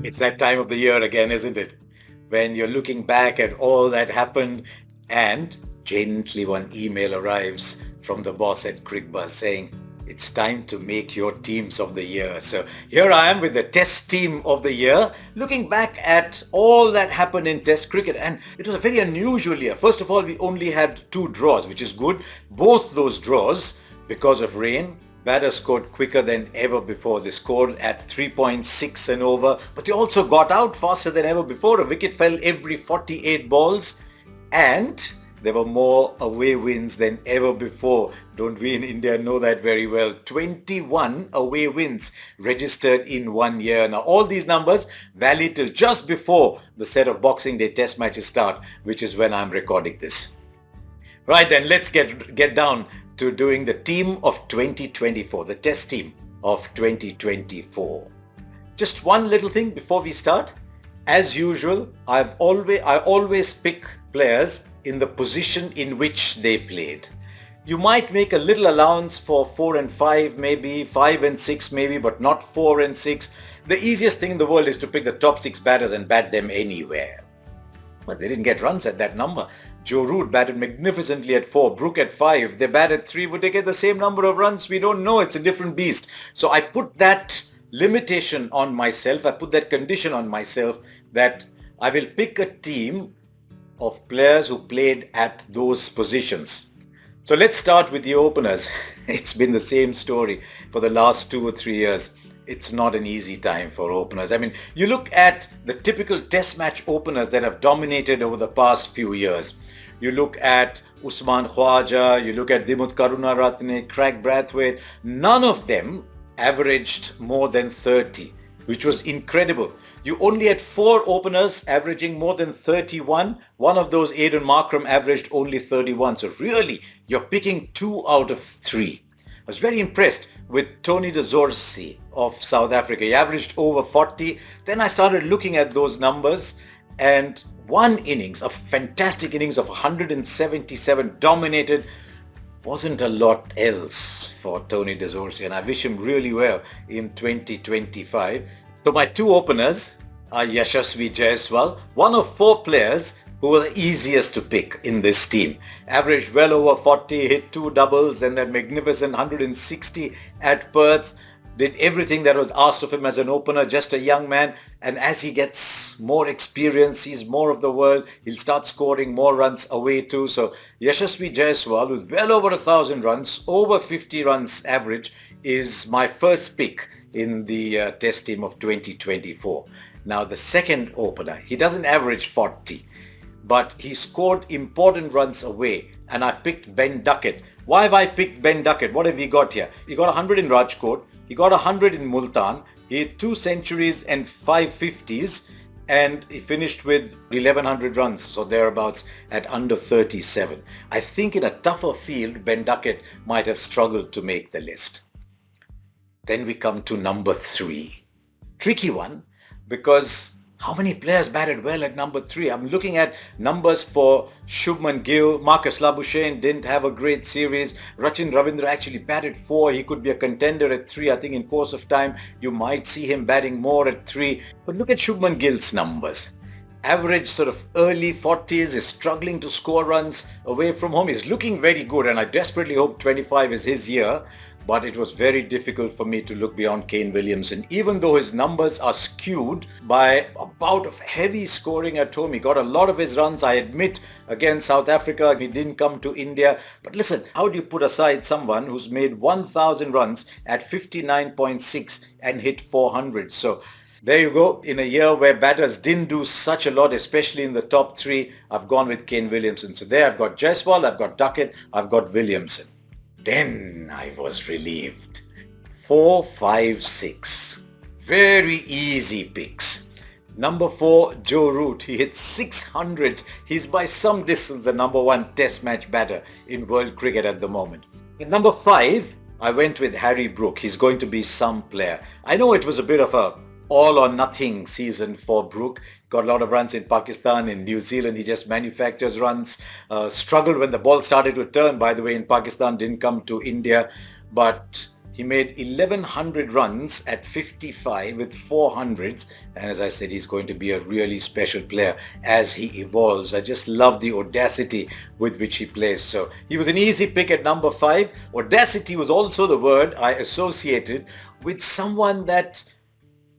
It's that time of the year again, isn't it? When you're looking back at all that happened and gently one email arrives from the boss at Cricbuzz saying, it's time to make your teams of the year. So here I am with the test team of the year, looking back at all that happened in test cricket. And it was a very unusual year. First of all, we only had 2 draws, which is good. Both those draws, because of rain, batters scored quicker than ever before. They scored at 3.6 and over, but they also got out faster than ever before. A wicket fell every 48 balls, and there were more away wins than ever before. Don't we in India know that very well? 21 away wins registered in 1 year. Now all these numbers valid till just before the set of Boxing Day test matches start, which is when I'm recording this. Right then, let's get down to doing the team of 2024, the test team of 2024. Just one little thing before we start. As usual, I always pick players in the position in which they played. You might make a little allowance for 4 and 5, maybe 5 and 6 maybe, but not 4 and 6. The easiest thing in the world is to pick the top 6 batters and bat them anywhere. But they didn't get runs at that number. Joe Root batted magnificently at 4, Brook at 5. They bat at 3. Would they get the same number of runs? We don't know. It's a different beast. So I put that limitation on myself. I put that condition on myself that I will pick a team of players who played at those positions. So let's start with the openers. It's been the same story for the last 2 or 3 years. It's not an easy time for openers. I mean, you look at the typical test match openers that have dominated over the past few years. You look at Usman Khwaja, you look at Dimut Karunaratne, Craig Brathwaite. None of them averaged more than 30, which was incredible. You only had 4 openers averaging more than 31. One of those, Aiden Markram, averaged only 31. So really, you're picking 2 out of 3. I was very impressed with Tony de Zorzi of South Africa. He averaged over 40. Then I started looking at those numbers, and one innings, a fantastic innings of 177, dominated. Wasn't a lot else for Tony de Zorzi, and I wish him really well in 2025. So my 2 openers are Yashasvi Jaiswal, one of 4 players who were the easiest to pick in this team. Averaged well over 40, hit 2 doubles and that magnificent 160 at Perth. Did everything that was asked of him as an opener, just a young man. And as he gets more experience, sees more of the world, he'll start scoring more runs away too. So Yashasvi Jaiswal, with well over 1,000 runs, over 50 runs average, is my first pick in the test team of 2024. Now the second opener, he doesn't average 40, but he scored important runs away, and I've picked Ben Duckett. Why have I picked Ben Duckett? What have we got here? He got 100 in Rajkot, he got 100 in Multan, he had 2 centuries and 5 50s, and he finished with 1100 runs, so thereabouts at under 37. I think in a tougher field, Ben Duckett might have struggled to make the list. Then we come to number 3. Tricky one, because how many players batted well at number 3? I'm looking at numbers for Shubman Gill. Marcus Labuschagne didn't have a great series. Rachin Ravindra actually batted 4. He could be a contender at 3. I think in course of time, you might see him batting more at 3. But look at Shubman Gill's numbers. Average sort of early 40s, is struggling to score runs away from home. He's looking very good, and I desperately hope 25 is his year. But it was very difficult for me to look beyond Kane Williamson. Even though his numbers are skewed by a bout of heavy scoring at home, he got a lot of his runs, I admit, against South Africa. He didn't come to India. But listen, how do you put aside someone who's made 1,000 runs at 59.6 and hit 400? So there you go. In a year where batters didn't do such a lot, especially in the top 3, I've gone with Kane Williamson. So there I've got Jaiswal, I've got Duckett, I've got Williamson. Then I was relieved. 4, 5, 6. Very easy picks. Number 4, Joe Root. He hit 600s. He's by some distance the number 1 test match batter in world cricket at the moment. At number 5, I went with Harry Brook. He's going to be some player. I know it was a bit of a all or nothing season for Brook. Got a lot of runs in Pakistan. In New Zealand, he just manufactures runs. Struggled when the ball started to turn, by the way, in Pakistan. Didn't come to India. But He made 1100 runs at 55 with 400s. And as I said, he's going to be a really special player as he evolves. I just love the audacity with which he plays. So he was an easy pick at number 5. Audacity was also the word I associated with someone that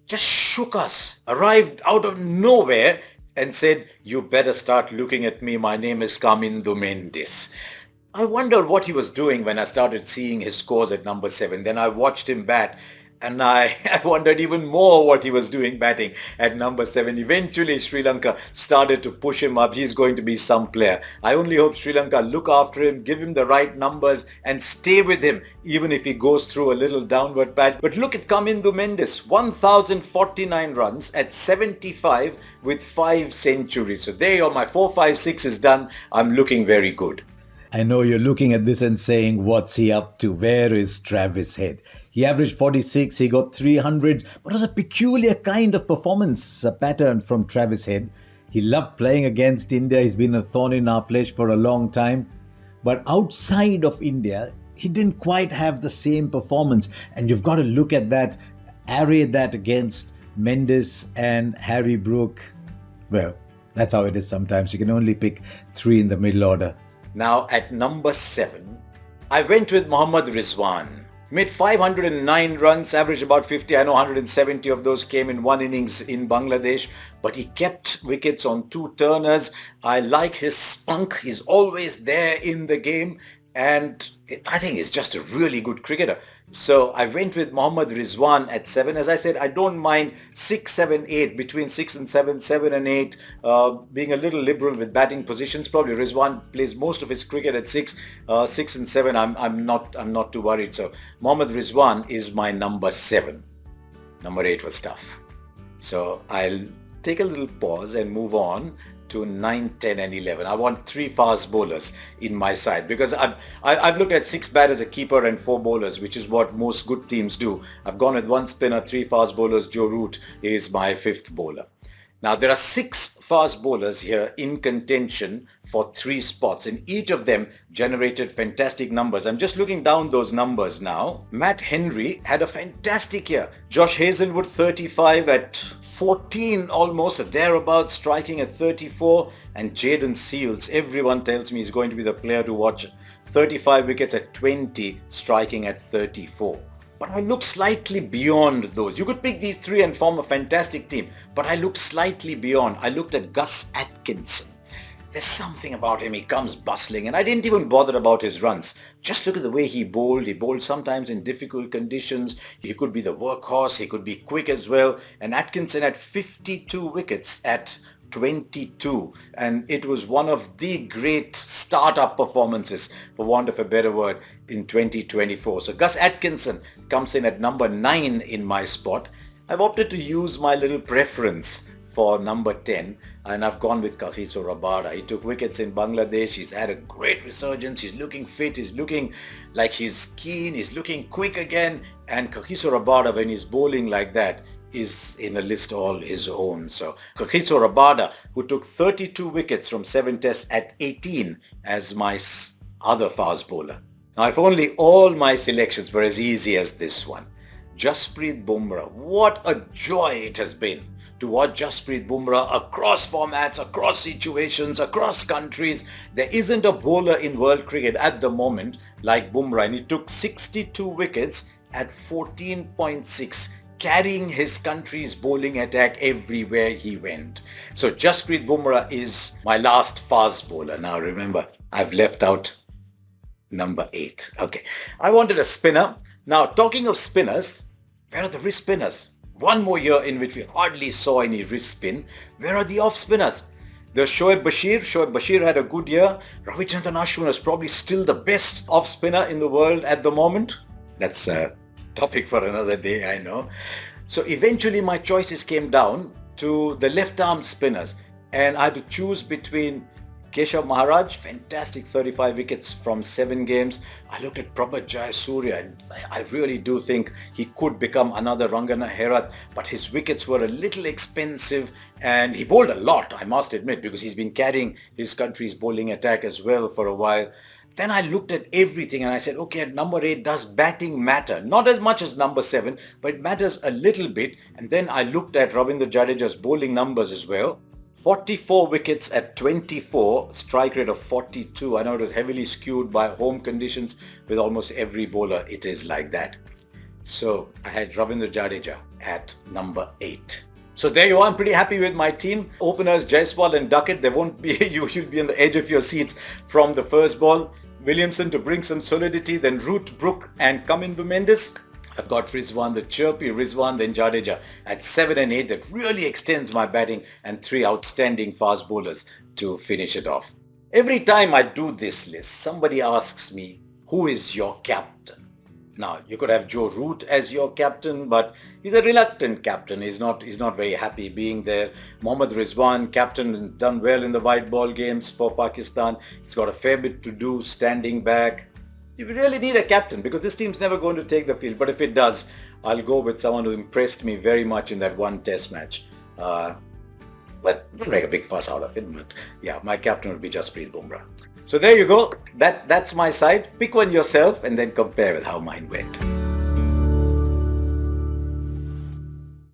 just shook us, arrived out of nowhere and said, "You better start looking at me. My name is Kamindo Mendes." I wondered what he was doing when I started seeing his scores at number 7. Then I watched him bat and I wondered even more what he was doing batting at number 7. Eventually Sri Lanka started to push him up. He's going to be some player. I only hope Sri Lanka look after him, give him the right numbers and stay with him even if he goes through a little downward patch. But look at Kamindo Mendes, 1049 runs at 75 with 5 centuries. So there you are, my 4, 5, 6 is done. I'm looking very good. I know you're looking at this and saying, what's he up to? Where is Travis Head? He averaged 46, he got 300s, but it was a peculiar kind of performance pattern from Travis Head. He loved playing against India. He's been a thorn in our flesh for a long time. But outside of India, he didn't quite have the same performance. And you've got to look at that, array that against Mendes and Harry Brook. Well, that's how it is sometimes. You can only pick 3 in the middle order. Now at number 7, I went with Mohammad Rizwan. Made 509 runs, averaged about 50. I know 170 of those came in one innings in Bangladesh, but he kept wickets on 2 turners. I like his spunk. He's always there in the game, and I think he's just a really good cricketer. So I went with Mohammad Rizwan at 7. As I said, I don't mind 6, 7, 8, between 6 and 7, 7 and 8, being a little liberal with batting positions. Probably Rizwan plays most of his cricket at 6, 6 and 7. I'm not too worried. So Mohammad Rizwan is my number 7. Number 8 was tough. So I'll take a little pause and move on to 9, 10 and 11. I want 3 fast bowlers in my side because I've looked at 6 batters, a keeper and 4 bowlers, which is what most good teams do. I've gone with 1 spinner, 3 fast bowlers. Joe Root is my 5th bowler. Now there are 6 fast bowlers here in contention for 3 spots, and each of them generated fantastic numbers. I'm just looking down those numbers now. Matt Henry had a fantastic year. Josh Hazelwood 35 at 14 almost, thereabouts, striking at 34. And Jaden Seals, everyone tells me he's going to be the player to watch. 35 wickets at 20, striking at 34. But I look slightly beyond those. You could pick these 3 and form a fantastic team, but I looked slightly beyond. I looked at Gus Atkinson. There's something about him. He comes bustling, and I didn't even bother about his runs. Just look at the way he bowled. He bowled sometimes in difficult conditions. He could be the workhorse. He could be quick as well. And Atkinson had 52 wickets at 22, and it was one of the great startup performances, for want of a better word, in 2024. So Gus Atkinson comes in at number 9 in my spot. I've opted to use my little preference for number 10, and I've gone with Kagiso Rabada. He took wickets in Bangladesh. He's had a great resurgence. He's looking fit. He's looking like he's keen. He's looking quick again. And Kagiso Rabada, when he's bowling like that, is in a list all his own. So Kagiso Rabada, who took 32 wickets from 7 tests at 18 as my other fast bowler. Now if only all my selections were as easy as this one. Jasprit Bumrah. What a joy it has been to watch Jasprit Bumrah across formats, across situations, across countries. There isn't a bowler in world cricket at the moment like Bumrah, and he took 62 wickets at 14.6. carrying his country's bowling attack everywhere he went. So Jasprit Bumrah is my last fast bowler. Now remember, I've left out number 8. Okay, I wanted a spinner. Now talking of spinners, where are the wrist spinners? One more year in which we hardly saw any wrist spin. Where are the off spinners? There's Shoaib Bashir. Shoaib Bashir had a good year. Ravichandran Ashwin is probably still the best off spinner in the world at the moment. That's topic for another day, I know. So eventually my choices came down to the left arm spinners, and I had to choose between Keshav Maharaj, fantastic 35 wickets from 7 games. I looked at Prabhat Jayasuriya, and I really do think he could become another Rangana Herath, but his wickets were a little expensive, and he bowled a lot, I must admit, because he's been carrying his country's bowling attack as well for a while. Then I looked at everything and I said, okay, at number 8, does batting matter? Not as much as number 7, but it matters a little bit. And then I looked at Ravindra Jadeja's bowling numbers as well. 44 wickets at 24, strike rate of 42. I know it was heavily skewed by home conditions. With almost every bowler, it is like that. So I had Ravindra Jadeja at number 8. So there you are. I'm pretty happy with my team. Openers Jaiswal and Duckett. They won't be. You should be on the edge of your seats from the first ball. Williamson to bring some solidity. Then Root, Brook, and Kamindu Mendes. I've got Rizwan, the chirpy Rizwan, then Jadeja at 7 and 8. That really extends my batting, and 3 outstanding fast bowlers to finish it off. Every time I do this list, somebody asks me, who is your captain? Now, you could have Joe Root as your captain, but he's a reluctant captain. He's not very happy being there. Mohammad Rizwan, captain, has done well in the white ball games for Pakistan. He's got a fair bit to do standing back. You really need a captain because this team's never going to take the field. But if it does, I'll go with someone who impressed me very much in that one test match. But don't make a big fuss out of it. But yeah, my captain would be Jasprit Bumrah. So there you go. That's my side. Pick one yourself and then compare with how mine went.